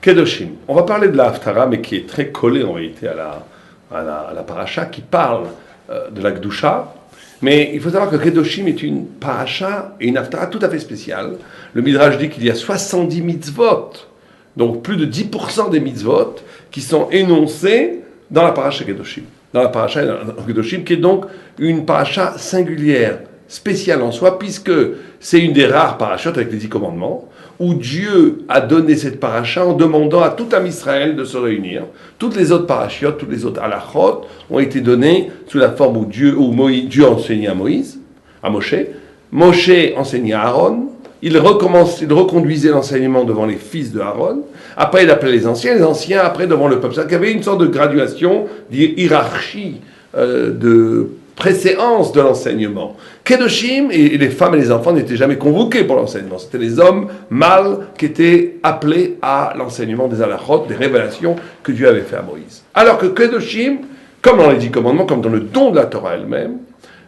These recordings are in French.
Kedoshim. On va parler de la Haftara, mais qui est très collée en réalité à la paracha, qui parle de la Gdusha. Mais il faut savoir que Kedoshim est une paracha et une Haftara tout à fait spéciale. Le Midrash dit qu'il y a 70 mitzvot, donc plus de 10% des mitzvot, qui sont énoncés dans la paracha Kedoshim. Dans la paracha Kedoshim, qui est donc une paracha singulière, spéciale en soi, puisque c'est une des rares parachutes avec les 10 commandements, où Dieu a donné cette paracha en demandant à tout Am Israël de se réunir. Toutes les autres parachutes, toutes les autres halachot ont été données sous la forme où Dieu enseignait à Moïse, à Moshe. Moshe enseignait à Aaron. Il reconduisait l'enseignement devant les fils de Aaron. Après, il appelait les anciens après devant le peuple. C'est-à-dire qu'il y avait une sorte de graduation, de hiérarchie, de préséance de l'enseignement. Kedoshim, et les femmes et les enfants n'étaient jamais convoqués pour l'enseignement. C'était les hommes mâles qui étaient appelés à l'enseignement des halachot, des révélations que Dieu avait fait à Moïse. Alors que Kedoshim, comme dans les 10 commandements, comme dans le don de la Torah elle-même,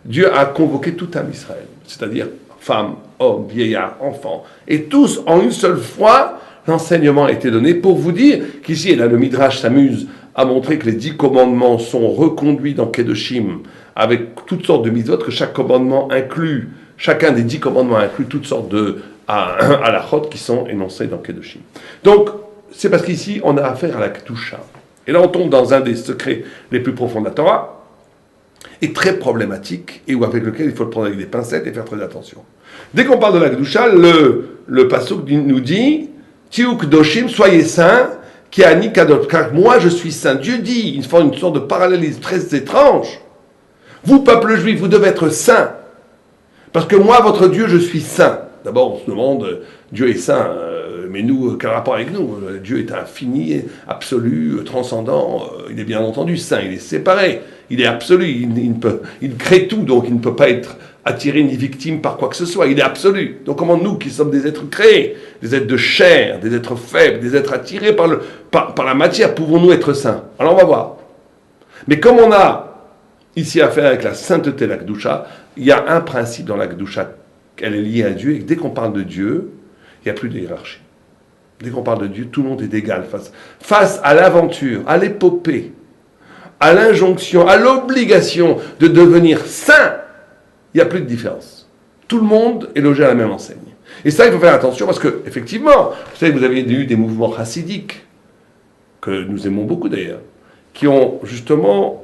Dieu a convoqué tout Am Israël, c'est-à-dire femmes, hommes, vieillards, enfants, et tous en une seule fois, l'enseignement a été donné pour vous dire qu'ici, et là le Midrash s'amuse à montrer que les 10 commandements sont reconduits dans Kedoshim avec toutes sortes de mitzvot, que chaque commandement inclut, chacun des 10 commandements inclut toutes sortes de halachot qui sont énoncés dans Kedoshim. Donc, c'est parce qu'ici, on a affaire à la Kedusha. Et là, on tombe dans un des secrets les plus profonds de la Torah, et très problématique, et avec lequel il faut le prendre avec des pincettes et faire très attention. Dès qu'on parle de la Kedusha, le pasuk nous dit « Tiou Kedoshim, soyez saints, qui ani kadot » car moi je suis saint. Dieu dit, il fait une sorte de parallélisme très étrange. Vous, peuple juif, vous devez être saints. Parce que moi, votre Dieu, je suis saint. D'abord, on se demande, Dieu est saint, mais nous, quel rapport avec nous? Dieu est infini, absolu, transcendant, il est bien entendu saint, il est séparé, il est absolu, il crée tout, donc il ne peut pas être attiré ni victime par quoi que ce soit, il est absolu. Donc comment nous, qui sommes des êtres créés, des êtres de chair, des êtres faibles, des êtres attirés par la matière, pouvons-nous être saints? Alors on va voir. Mais comme on a ici affaire avec la sainteté, la Kedusha, il y a un principe dans la Kedusha, elle est liée à Dieu, et que dès qu'on parle de Dieu, il n'y a plus de hiérarchie. Dès qu'on parle de Dieu, tout le monde est égal face à l'aventure, à l'épopée, à l'injonction, à l'obligation de devenir saint. Il n'y a plus de différence. Tout le monde est logé à la même enseigne. Et ça, il faut faire attention parce que, effectivement, vous savez que vous avez eu des mouvements chassidiques, que nous aimons beaucoup d'ailleurs, qui ont justement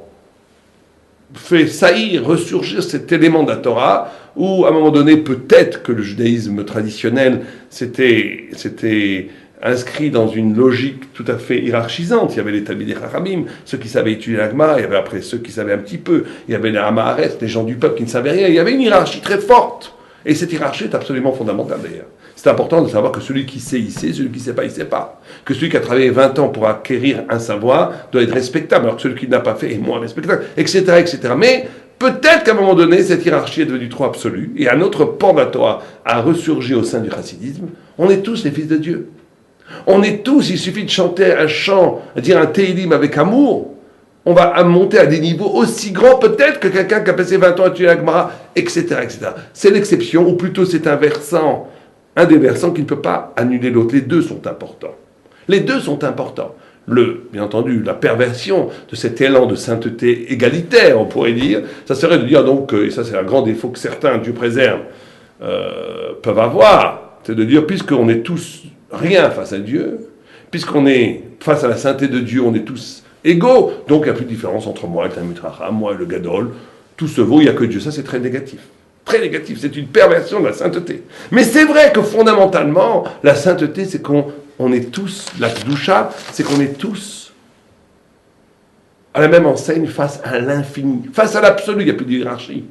fait saillir, ressurgir cet élément de la Torah, où à un moment donné, peut-être que le judaïsme traditionnel s'était inscrit dans une logique tout à fait hiérarchisante. Il y avait les Talmidei Chachamim, ceux qui savaient étudier la Gemara, il y avait après ceux qui savaient un petit peu, il y avait les Amaharet, les gens du peuple qui ne savaient rien, il y avait une hiérarchie très forte. Et cette hiérarchie est absolument fondamentale d'ailleurs. C'est important de savoir que celui qui sait, il sait, celui qui ne sait pas, il ne sait pas. Que celui qui a travaillé 20 ans pour acquérir un savoir doit être respectable, alors que celui qui n'a pas fait est moins respectable, etc., etc. Mais peut-être qu'à un moment donné, cette hiérarchie est devenue trop absolue, et un autre pan de la Torah a ressurgi au sein du chassidisme. On est tous les fils de Dieu. On est tous, il suffit de chanter un chant, dire un Tehillim avec amour, on va monter à des niveaux aussi grands peut-être que quelqu'un qui a passé 20 ans à étudier la Gemara, etc., etc. C'est l'exception, ou plutôt c'est un des versants qui ne peut pas annuler l'autre. Les deux sont importants. Les deux sont importants. Bien entendu, la perversion de cet élan de sainteté égalitaire, on pourrait dire, ça serait de dire donc, et ça c'est un grand défaut que certains, Dieu préserve, peuvent avoir, c'est de dire, puisqu'on est tous rien face à Dieu, puisqu'on est face à la sainteté de Dieu, on est tous égaux, donc il n'y a plus de différence entre moi et le Talmid Chacham, moi et le Gadol, tout se vaut, il n'y a que Dieu. Ça c'est très négatif. Très négatif, c'est une perversion de la sainteté. Mais c'est vrai que fondamentalement, la sainteté, c'est qu'on est tous, la Kedusha, c'est qu'on est tous à la même enseigne face à l'infini, face à l'absolu, il n'y a plus de hiérarchie.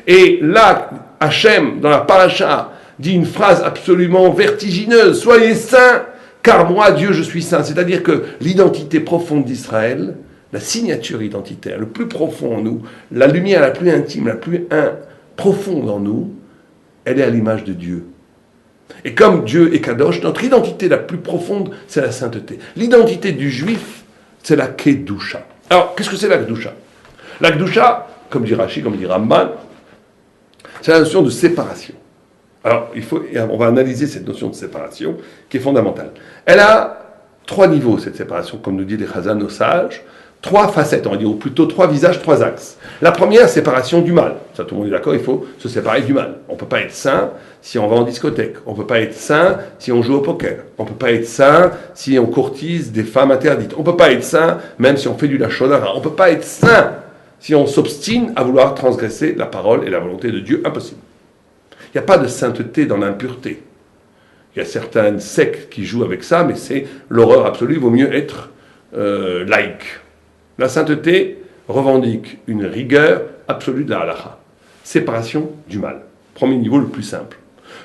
Et là, Hachem, dans la paracha, dit une phrase absolument vertigineuse, « Soyez saints, car moi, Dieu, je suis saint ». C'est-à-dire que l'identité profonde d'Israël, la signature identitaire, le plus profond en nous, la lumière la plus intime, la plus profonde en nous, elle est à l'image de Dieu. Et comme Dieu est Kadosh, notre identité la plus profonde, c'est la sainteté. L'identité du juif, c'est la Kedusha. Alors, qu'est-ce que c'est la Kedusha? La Kedusha, comme dit Rashi, comme dit Ramban, c'est la notion de séparation. Alors, on va analyser cette notion de séparation qui est fondamentale. Elle a 3 niveaux, cette séparation, comme nous dit les Chazal, nos sages. 3 facettes, on va dire, ou plutôt 3 visages, 3 axes. La première, séparation du mal. Ça, tout le monde est d'accord, il faut se séparer du mal. On ne peut pas être saint si on va en discothèque. On ne peut pas être saint si on joue au poker. On ne peut pas être saint si on courtise des femmes interdites. On ne peut pas être saint même si on fait du lachonara. On ne peut pas être saint si on s'obstine à vouloir transgresser la parole et la volonté de Dieu. Impossible. Il n'y a pas de sainteté dans l'impureté. Il y a certaines sectes qui jouent avec ça, mais c'est l'horreur absolue. Il vaut mieux être laïque. La sainteté revendique une rigueur absolue de la halakha. Séparation du mal. Premier niveau le plus simple.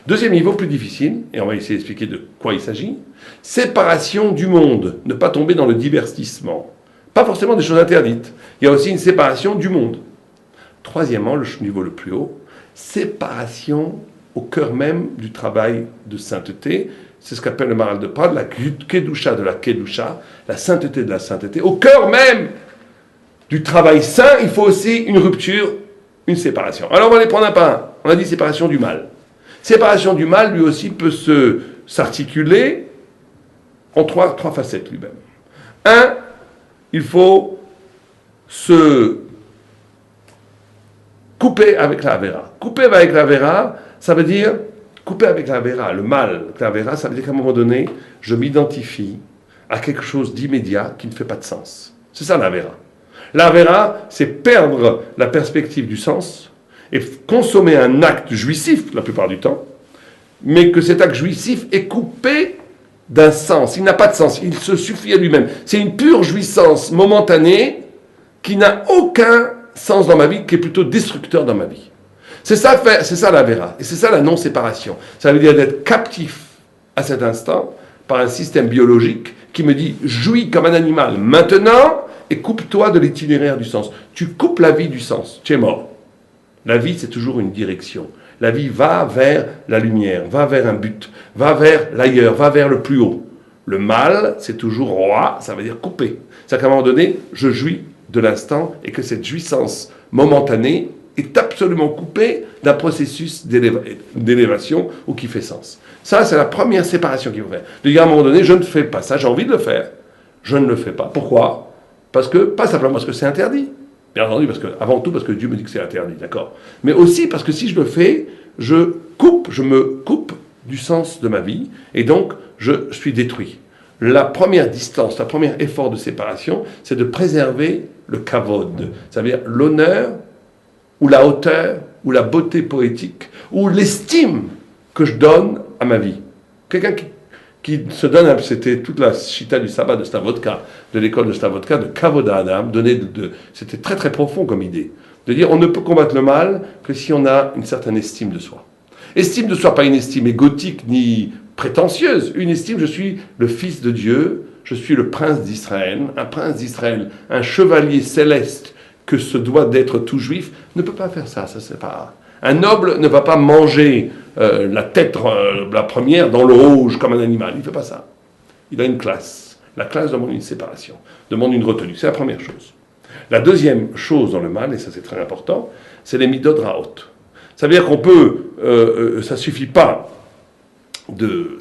Deuxième niveau plus difficile, et on va essayer d'expliquer de quoi il s'agit. Séparation du monde. Ne pas tomber dans le divertissement. Pas forcément des choses interdites. Il y a aussi une séparation du monde. Troisièmement, le niveau le plus haut, séparation au cœur même du travail de sainteté. C'est ce qu'appelle le Maharal de Prague, la kedusha de la kedusha, la sainteté de la sainteté. Au cœur même du travail saint, il faut aussi une rupture, une séparation. Alors on va les prendre un par un. On a dit séparation du mal. Séparation du mal, lui aussi, peut s'articuler en trois facettes lui-même. Un, il faut se couper avec la Avera. Couper avec la Avera, ça veut dire couper avec la Avera. Le mal, la Avera, ça veut dire qu'à un moment donné, je m'identifie à quelque chose d'immédiat qui ne fait pas de sens. C'est ça la Avera. La Avera, c'est perdre la perspective du sens et consommer un acte jouissif, la plupart du temps, mais que cet acte jouissif est coupé d'un sens. Il n'a pas de sens, il se suffit à lui-même. C'est une pure jouissance momentanée qui n'a aucun sens dans ma vie, qui est plutôt destructeur dans ma vie. C'est ça la Avera, et c'est ça la non-séparation. Ça veut dire d'être captif à cet instant par un système biologique qui me dit « jouis comme un animal maintenant » et coupe-toi de l'itinéraire du sens. Tu coupes la vie du sens, tu es mort. La vie, c'est toujours une direction. La vie va vers la lumière, va vers un but, va vers l'ailleurs, va vers le plus haut. Le mal, c'est toujours roi, ça veut dire couper. C'est qu'à un moment donné, je jouis de l'instant et que cette jouissance momentanée est absolument coupée d'un processus d'élévation ou qui fait sens. Ça, c'est la première séparation qu'il faut faire. De dire à un moment donné, je ne fais pas ça, j'ai envie de le faire, je ne le fais pas. Pourquoi ? Pas simplement parce que c'est interdit, bien entendu, avant tout parce que Dieu me dit que c'est interdit, d'accord ? Mais aussi parce que si je le fais, je me coupe du sens de ma vie, et donc je suis détruit. La première distance, le premier effort de séparation, c'est de préserver le kavod, c'est-à-dire l'honneur, ou la hauteur, ou la beauté poétique, ou l'estime que je donne à ma vie. Quelqu'un qui se donne, c'était toute la chita du sabbat de Stavodka, de l'école de Stavodka, de Kavod Adam, c'était très très profond comme idée, de dire on ne peut combattre le mal que si on a une certaine estime de soi. Estime de soi, pas une estime égotique ni prétentieuse, une estime, je suis le fils de Dieu, je suis le prince d'Israël, un chevalier céleste que se doit d'être tout juif, ne peut pas faire ça c'est pas... Un noble ne va pas manger la tête, la première, dans le rouge comme un animal. Il ne fait pas ça. Il a une classe. La classe demande une séparation, demande une retenue. C'est la première chose. La deuxième chose dans le mal, et ça c'est très important, c'est les midot raot. Ça veut dire qu'on peut... ça ne suffit pas de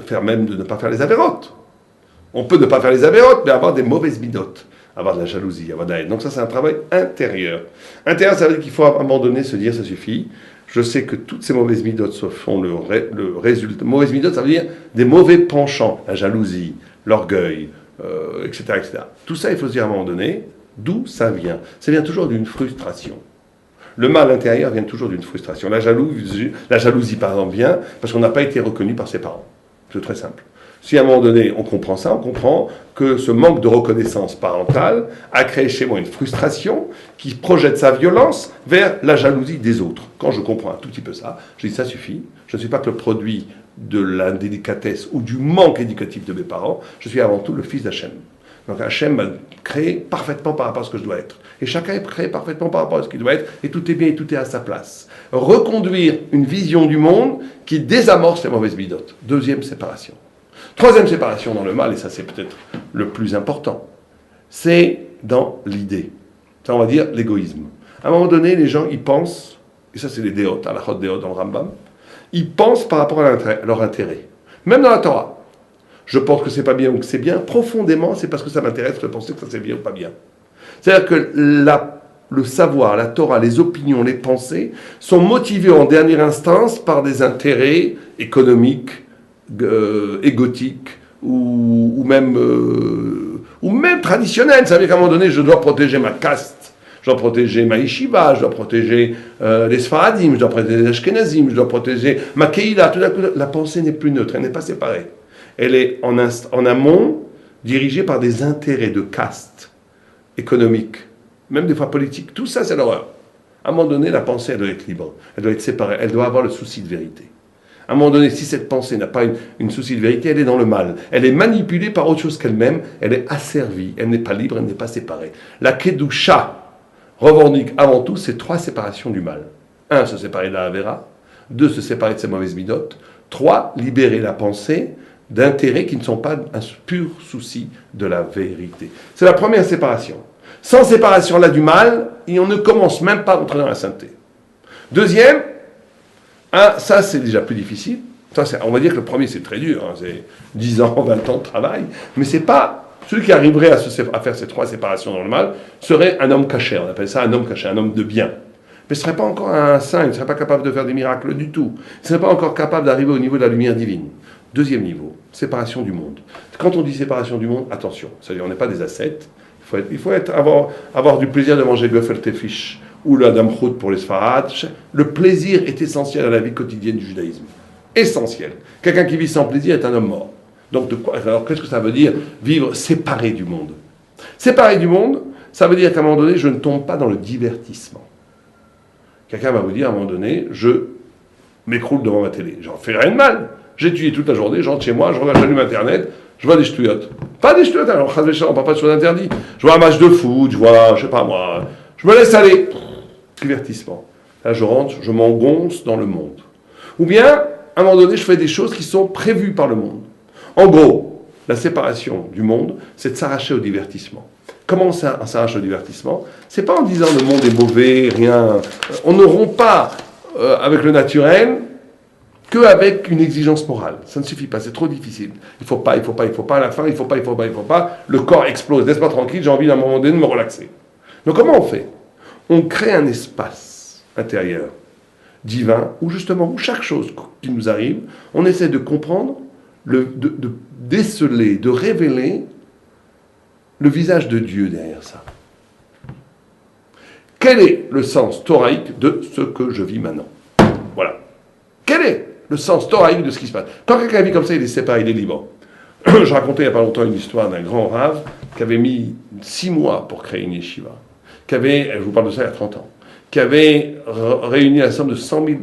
faire même de ne pas faire les avérotes. On peut ne pas faire les avérotes, mais avoir des mauvaises midot. Avoir de la jalousie, avoir de la haine. Donc ça, c'est un travail intérieur. Intérieur, ça veut dire qu'il faut à un moment donné se dire, ça suffit. Je sais que toutes ces mauvaises midotes font le résultat. Mauvaises midotes, ça veut dire des mauvais penchants. La jalousie, l'orgueil, etc., etc. Tout ça, il faut se dire à un moment donné, d'où ça vient. Ça vient toujours d'une frustration. Le mal intérieur vient toujours d'une frustration. La jalousie, par exemple, vient parce qu'on n'a pas été reconnu par ses parents. C'est très simple. Si à un moment donné, on comprend ça, on comprend que ce manque de reconnaissance parentale a créé chez moi une frustration qui projette sa violence vers la jalousie des autres. Quand je comprends un tout petit peu ça, je dis ça suffit. Je ne suis pas que le produit de l'indélicatesse ou du manque éducatif de mes parents. Je suis avant tout le fils d'Hachem. Donc Hachem m'a créé parfaitement par rapport à ce que je dois être. Et chacun est créé parfaitement par rapport à ce qu'il doit être. Et tout est bien et tout est à sa place. Reconduire une vision du monde qui désamorce les mauvaises bidotes. Deuxième séparation. Troisième séparation dans le mal, et ça c'est peut-être le plus important, c'est dans l'idée. Ça on va dire l'égoïsme. À un moment donné, les gens ils pensent, et ça c'est les déotes, à la chod déote dans le Rambam, ils pensent par rapport à leur intérêt. Même dans la Torah. je pense que c'est pas bien ou que c'est bien, profondément, c'est parce que ça m'intéresse de penser que ça c'est bien ou pas bien. C'est-à-dire que le savoir, la Torah, les opinions, les pensées sont motivées en dernière instance par des intérêts économiques, égotiques ou même traditionnels. Ça veut dire qu'à un moment donné, je dois protéger ma caste, je dois protéger ma yeshiva, je dois protéger les Sfaradim, je dois protéger les Ashkenazim, je dois protéger ma Keïla. Tout d'un coup, la pensée n'est plus neutre, elle n'est pas séparée. Elle est en amont dirigée par des intérêts de caste économiques, même des fois politiques. Tout ça, c'est l'horreur. À un moment donné, la pensée, elle doit être libre, elle doit être séparée, elle doit avoir le souci de vérité. À un moment donné, si cette pensée n'a pas une souci de vérité, elle est dans le mal. Elle est manipulée par autre chose qu'elle-même, elle est asservie, elle n'est pas libre, elle n'est pas séparée. La Kedusha revendique avant tout ces 3 séparations du mal. 1, se séparer de la Havera. 2, se séparer de ses mauvaises midotes. 3, libérer la pensée d'intérêts qui ne sont pas un pur souci de la vérité. C'est la première séparation. Sans séparation là du mal, on ne commence même pas à entrer dans la sainteté. Deuxième, ça c'est déjà plus difficile. Ça, on va dire que le premier c'est très dur, c'est 10 ans, 20 ans de travail, mais c'est pas celui qui arriverait à faire ces 3 séparations dans le mal serait un homme caché, on appelle ça un homme caché, un homme de bien. Mais ce ne serait pas encore un saint, il ne serait pas capable de faire des miracles du tout. Il ne serait pas encore capable d'arriver au niveau de la lumière divine. Deuxième niveau, séparation du monde. Quand on dit séparation du monde, attention, c'est-à-dire on n'est pas des ascètes, il faut avoir du plaisir de manger le gefilte fish ou la damchout pour les Sfarad. Le plaisir est essentiel à la vie quotidienne du judaïsme. Essentiel. Quelqu'un qui vit sans plaisir est un homme mort. Donc, alors qu'est-ce que ça veut dire vivre séparé du monde? Séparé du monde, ça veut dire qu'à un moment donné, je ne tombe pas dans le divertissement. Quelqu'un va vous dire à un moment donné, je m'écroule devant ma télé. J'en fais rien de mal. J'étudie toute la journée, je rentre chez moi, je regarde, j'allume Internet, je vois des ch'touillottes. Pas des ch'touillottes, alors on ne parle pas de choses interdites. Je vois un match de foot, je vois, je sais pas moi, je me laisse aller. Divertissement. Là, je rentre, je m'engonce dans le monde. Ou bien, à un moment donné, je fais des choses qui sont prévues par le monde. En gros, la séparation du monde, c'est de s'arracher au divertissement. Comment on s'arrache au divertissement? C'est pas en disant le monde est mauvais, rien. On ne rompt pas avec le naturel qu'avec une exigence morale. Ça ne suffit pas, c'est trop difficile. Il faut pas, à la fin, il faut pas. Le corps explose, laisse-moi tranquille, j'ai envie d'un moment donné de me relaxer. Donc comment on fait? On crée un espace intérieur, divin, où justement, où chaque chose qui nous arrive, on essaie de comprendre, de déceler, de révéler le visage de Dieu derrière ça. Quel est le sens thoraïque de ce que je vis maintenant? Voilà. Quel est le sens thoraïque de ce qui se passe? Quand quelqu'un vit comme ça, il est séparé, il est libre. Je racontais il n'y a pas longtemps une histoire d'un grand rave qui avait mis 6 mois pour créer une yeshiva, je vous parle de ça il y a 30 ans, qui avait réuni la somme de $100,000,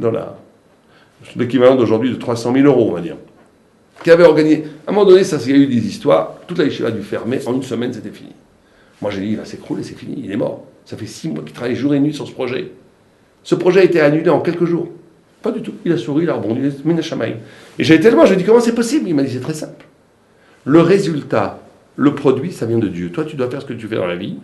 l'équivalent d'aujourd'hui de 300 000 euros, on va dire, qui avait organisé. À un moment donné, il y a eu des histoires, toute la yeshiva a dû fermer, en une semaine c'était fini. Moi j'ai dit, il va s'écrouler, c'est fini, il est mort. Ça fait 6 mois qu'il travaille jour et nuit sur ce projet. Ce projet a été annulé en quelques jours. Pas du tout. Il a souri, il a rebondi, Mina Shamaï. Et j'ai été tellement, je lui ai dit, comment c'est possible? Il m'a dit, c'est très simple. Le résultat, le produit, ça vient de Dieu. Toi, tu dois faire ce que tu fais dans la vie,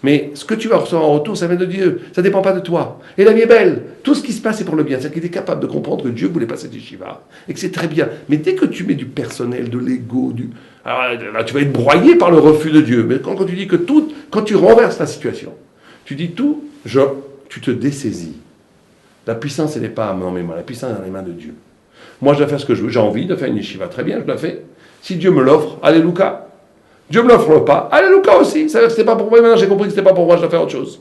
mais ce que tu vas recevoir en retour, ça vient de Dieu. Ça ne dépend pas de toi. Et la vie est belle. Tout ce qui se passe, c'est pour le bien. C'est-à-dire qu'il est capable de comprendre que Dieu voulait passer des yeshiva et que c'est très bien. Mais dès que tu mets du personnel, de l'ego, alors là, tu vas être broyé par le refus de Dieu. Mais quand tu dis que tout, quand tu renverses la situation, tu dis tout, tu te dessaisis. La puissance, elle n'est pas dans mes mains. La puissance est dans les mains de Dieu. Moi, je dois faire ce que je veux. J'ai envie de faire une yeshiva. Très bien, je la fais. Si Dieu me l'offre, alléluia. Dieu ne me l'offre pas, alléluia aussi. Ça veut dire que ce n'était pas pour moi. Maintenant, j'ai compris que ce n'était pas pour moi, je dois faire autre chose.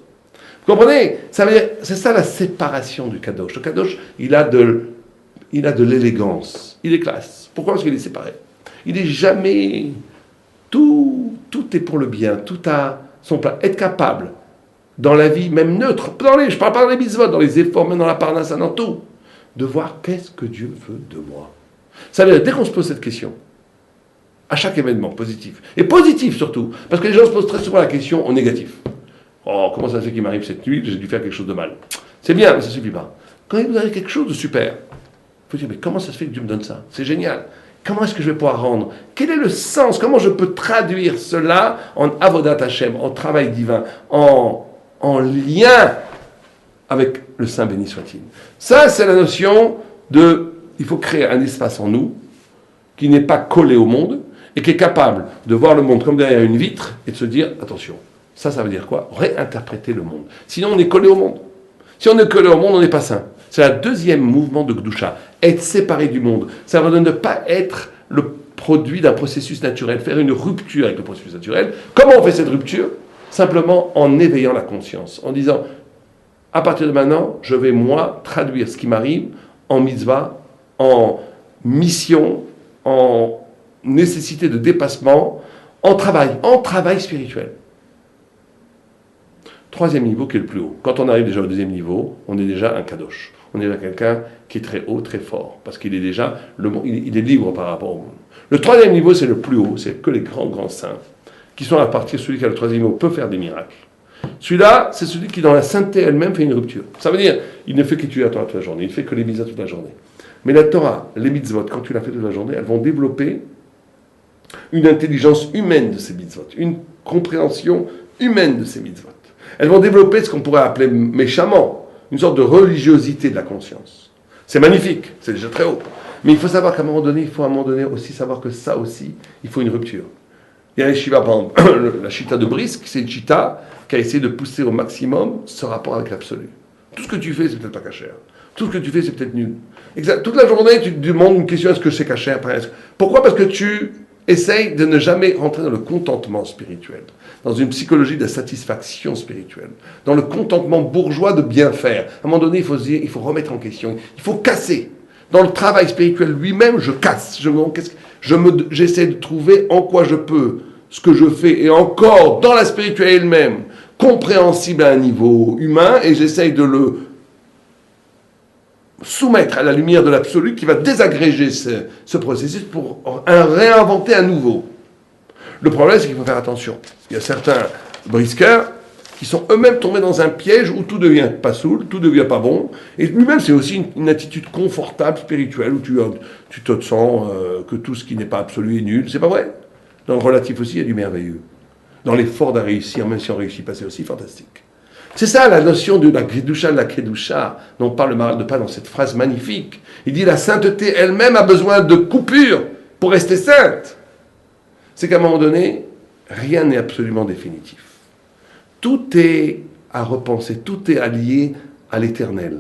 Vous comprenez? Ça veut dire, c'est ça la séparation du Kadosh. Le Kadosh, il a de l'élégance. Il est classe. Pourquoi? Parce qu'il est séparé. Il n'est jamais... Tout est pour le bien. Tout a son plan. Être capable, dans la vie, même neutre, je ne parle pas dans les mitzvot, dans les efforts, même dans la parnassa, dans tout, de voir qu'est-ce que Dieu veut de moi. Ça veut dire, dès qu'on se pose cette question, à chaque événement positif, et positif surtout, parce que les gens se posent très souvent la question en négatif. Oh, comment ça se fait qu'il m'arrive cette nuit, j'ai dû faire quelque chose de mal. C'est bien, mais ça ne suffit pas. Quand il vous arrive quelque chose de super, il faut dire, mais comment ça se fait que Dieu me donne ça? C'est génial. Comment est-ce que je vais pouvoir rendre? Quel est le sens? Comment je peux traduire cela en avodat Hashem, en travail divin, en lien avec le Saint béni soit-il? Ça, c'est la notion de... Il faut créer un espace en nous qui n'est pas collé au monde et qui est capable de voir le monde comme derrière une vitre et de se dire, attention, ça veut dire quoi? Réinterpréter le monde. Sinon, on est collé au monde. Si on est collé au monde, on n'est pas sain. C'est le deuxième mouvement de Gdusha. Être séparé du monde. Ça veut dire ne pas être le produit d'un processus naturel, faire une rupture avec le processus naturel. Comment on fait cette rupture? Simplement en éveillant la conscience, en disant, à partir de maintenant, je vais moi traduire ce qui m'arrive en mitzvah, en mission, en nécessité de dépassement, en travail spirituel. Troisième niveau qui est le plus haut. Quand on arrive déjà au deuxième niveau, on est déjà un kadosh. On est déjà quelqu'un qui est très haut, très fort, parce qu'il est déjà, il est libre par rapport au monde. Le troisième niveau, c'est le plus haut, c'est que les grands saints, qui sont à partir, celui qui a le troisième niveau peut faire des miracles. Celui-là, c'est celui qui dans la sainteté elle-même fait une rupture. Ça veut dire, il ne fait qu'étudier la Torah toute la journée, il ne fait que les mitzvot toute la journée. Mais la Torah, les mitzvot, quand tu l'as fait toute la journée, elles vont développer une intelligence humaine de ces mitzvot, une compréhension humaine de ces mitzvot. Elles vont développer ce qu'on pourrait appeler méchamment une sorte de religiosité de la conscience. C'est magnifique, c'est déjà très haut. Mais il faut savoir qu'à un moment donné, il faut à un moment donné aussi savoir que ça aussi, il faut une rupture. Il y a les Shiva, par exemple, la Chita de Brisk, c'est une Chita qui a essayé de pousser au maximum ce rapport avec l'absolu. Tout ce que tu fais, c'est peut-être pas cachère. Tout ce que tu fais, c'est peut-être nul. Exact. Toute la journée, tu te demandes une question, est-ce que c'est cachère? Pourquoi? Parce que tu essayes de ne jamais rentrer dans le contentement spirituel, dans une psychologie de satisfaction spirituelle, dans le contentement bourgeois de bien faire. À un moment donné, il faut se dire, il faut remettre en question, il faut casser. Dans le travail spirituel lui-même, je casse. J'essaie de trouver en quoi je peux, ce que je fais, et encore dans la spiritualité elle-même, compréhensible à un niveau humain, et j'essaie de le soumettre à la lumière de l'absolu qui va désagréger ce processus pour réinventer à nouveau. Le problème, c'est qu'il faut faire attention. Il y a certains brisqueurs qui sont eux-mêmes tombés dans un piège où tout devient pas saoul, tout devient pas bon. Et lui-même, c'est aussi une attitude confortable, spirituelle, où tu te sens que tout ce qui n'est pas absolu est nul. C'est pas vrai. Dans le relatif aussi, il y a du merveilleux. Dans l'effort de réussir, même si on ne réussit pas, c'est aussi fantastique. C'est ça la notion de la Kedusha, dont parle le Maharal de Pas dans cette phrase magnifique. Il dit la sainteté elle-même a besoin de coupures pour rester sainte. C'est qu'à un moment donné, rien n'est absolument définitif. Tout est à repenser, tout est allié à l'éternel.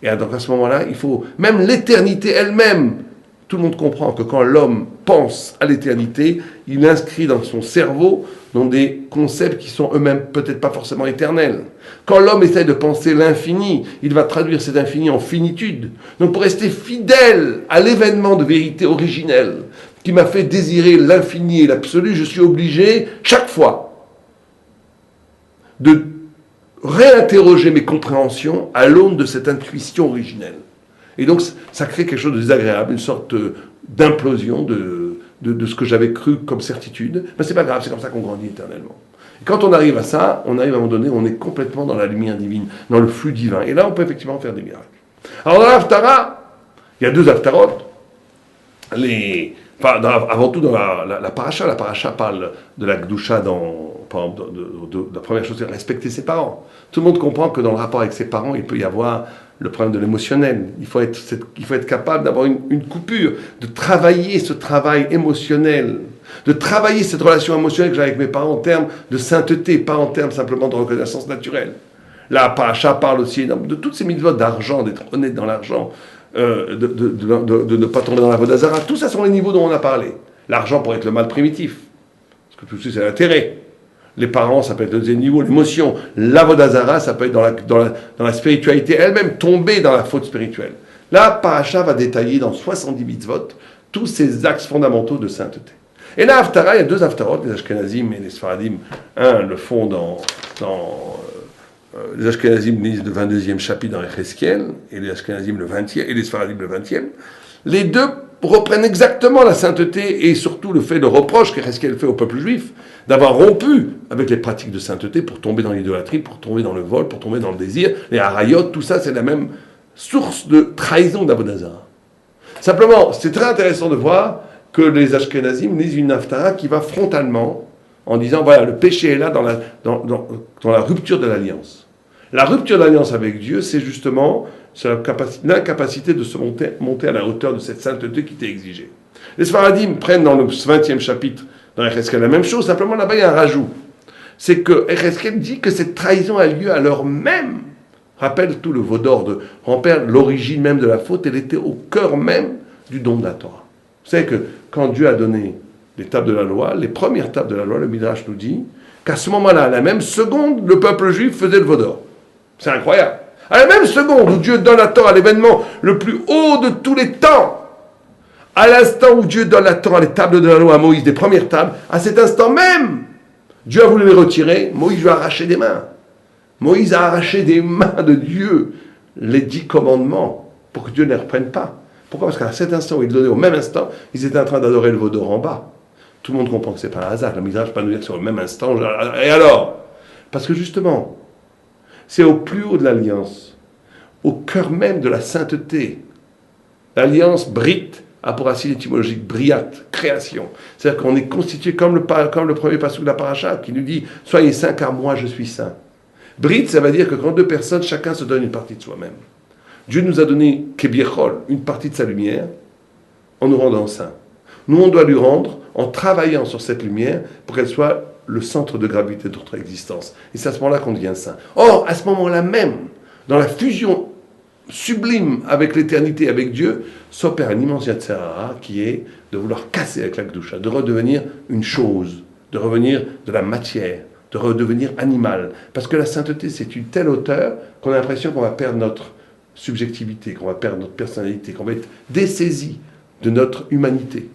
Et donc à ce moment-là, il faut, même l'éternité elle-même, tout le monde comprend que quand l'homme pense à l'éternité, il inscrit dans son cerveau dans des concepts qui sont eux-mêmes peut-être pas forcément éternels. Quand l'homme essaie de penser l'infini, il va traduire cet infini en finitude. Donc pour rester fidèle à l'événement de vérité originelle qui m'a fait désirer l'infini et l'absolu, je suis obligé chaque fois de réinterroger mes compréhensions à l'aune de cette intuition originelle. Et donc, ça crée quelque chose de désagréable, une sorte d'implosion de ce que j'avais cru comme certitude. Mais c'est pas grave, c'est comme ça qu'on grandit éternellement. Et quand on arrive à ça, on arrive à un moment donné, on est complètement dans la lumière divine, dans le flux divin. Et là, on peut effectivement faire des miracles. Alors, dans l'Haftara, il y a deux Haftarot. Avant tout, dans la paracha parle de la Gdusha de la première chose, c'est respecter ses parents. Tout le monde comprend que dans le rapport avec ses parents, il peut y avoir le problème de l'émotionnel. Il faut être capable d'avoir une coupure, de travailler ce travail émotionnel, de travailler cette relation émotionnelle que j'ai avec mes parents en termes de sainteté, pas en termes simplement de reconnaissance naturelle. La paracha parle aussi de toutes ces mitzvot d'argent, d'être honnête dans l'argent, de ne pas tomber dans la vodazara. Tout ça sont les niveaux dont on a parlé. L'argent pourrait être le mal primitif, parce que tout ça c'est l'intérêt. Les parents, ça peut être le deuxième niveau, l'émotion. L'avodazara, ça peut être dans la spiritualité elle-même, tomber dans la faute spirituelle. Là, Paracha va détailler dans 70 mitzvot tous ces axes fondamentaux de sainteté. Et là, Haftara, il y a deux Haftarot, les Ashkenazim et les Sfaradim. Un le font les Ashkenazim lisent le 22e chapitre dans Echeskiel, et les Ashkenazim le 20e, et les Sfaradim le 20e. Les deux reprennent exactement la sainteté et surtout le fait de reproche qu'Echeskiel fait au peuple juif d'avoir rompu avec les pratiques de sainteté pour tomber dans l'idolâtrie, pour tomber dans le vol, pour tomber dans le désir. Les harayot, tout ça, c'est la même source de trahison d'Avodazara. Simplement, c'est très intéressant de voir que les Ashkenazim lisent une Haftara qui va frontalement en disant, voilà, le péché est là dans la rupture de l'alliance. La rupture de l'alliance avec Dieu, c'est justement l'incapacité de se monter à la hauteur de cette sainteté qui t'est exigée. Les Sfaradim prennent dans le 20e chapitre, dans Echeskel, la même chose, simplement là-bas il y a un rajout. C'est que Echeskel dit que cette trahison a lieu à l'heure même. Rappelle tout le Vaudor de Rampère, l'origine même de la faute, elle était au cœur même du don de la Torah. Vous savez que quand Dieu a donné les tables de la loi, les premières tables de la loi, le Midrash nous dit qu'à ce moment-là, à la même seconde, le peuple juif faisait le Vaudor. C'est incroyable. À la même seconde où Dieu donne la Torah, l'événement le plus haut de tous les temps, à l'instant où Dieu donne la Torah, les tables de la loi à Moïse, des premières tables, à cet instant même, Dieu a voulu les retirer, Moïse lui a arraché des mains. Moïse a arraché des mains de Dieu les 10 commandements pour que Dieu ne les reprenne pas. Pourquoi? Parce qu'à cet instant où il donnait, au même instant, ils étaient en train d'adorer le Vaudor en bas. Tout le monde comprend que ce n'est pas un hasard. Le Midrash ne pas nous dire que c'est au même instant. Et alors? Parce que justement, c'est au plus haut de l'alliance, au cœur même de la sainteté. L'alliance Brit a pour racine étymologique briat, création. C'est-à-dire qu'on est constitué comme le premier passage de la paracha qui nous dit « Soyez saints car moi je suis saint ». Brit, ça veut dire que quand deux personnes, chacun se donne une partie de soi-même. Dieu nous a donné Kebiechol, une partie de sa lumière, en nous rendant saints. Nous, on doit lui rendre en travaillant sur cette lumière pour qu'elle soit le centre de gravité de notre existence. Et c'est à ce moment-là qu'on devient saint. Or, à ce moment-là même, dans la fusion sublime avec l'éternité, avec Dieu, s'opère un immense Yetzer Hara qui est de vouloir casser avec la Kedusha, de redevenir une chose, de revenir de la matière, de redevenir animal. Parce que la sainteté, c'est une telle hauteur qu'on a l'impression qu'on va perdre notre subjectivité, qu'on va perdre notre personnalité, qu'on va être dessaisi de notre humanité.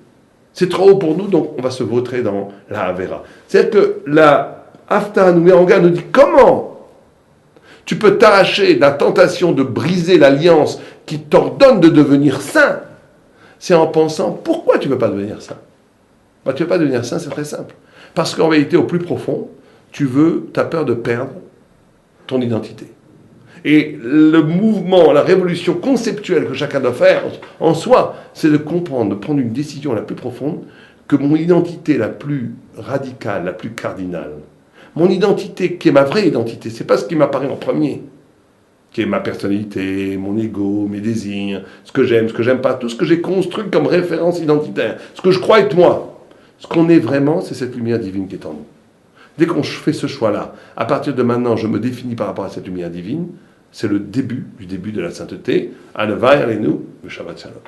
C'est trop haut pour nous, donc on va se vautrer dans la Havera. C'est-à-dire que la Haftarah nous met en garde, nous dit comment tu peux t'arracher de la tentation de briser l'alliance qui t'ordonne de devenir saint. C'est en pensant, pourquoi tu ne veux pas devenir saint? Tu ne veux pas devenir saint, c'est très simple. Parce qu'en réalité, au plus profond, tu as peur de perdre ton identité. Et le mouvement, la révolution conceptuelle que chacun doit faire en soi, c'est de comprendre, de prendre une décision la plus profonde, que mon identité la plus radicale, la plus cardinale, mon identité qui est ma vraie identité, c'est pas ce qui m'apparaît en premier, qui est ma personnalité, mon ego, mes désirs, ce que j'aime pas, tout ce que j'ai construit comme référence identitaire, ce que je crois être moi. Ce qu'on est vraiment, c'est cette lumière divine qui est en nous. Dès qu'on fait ce choix-là, à partir de maintenant, je me définis par rapport à cette lumière divine, c'est le début du début de la sainteté. Alevay, allez-nous, le Shabbat Shalom.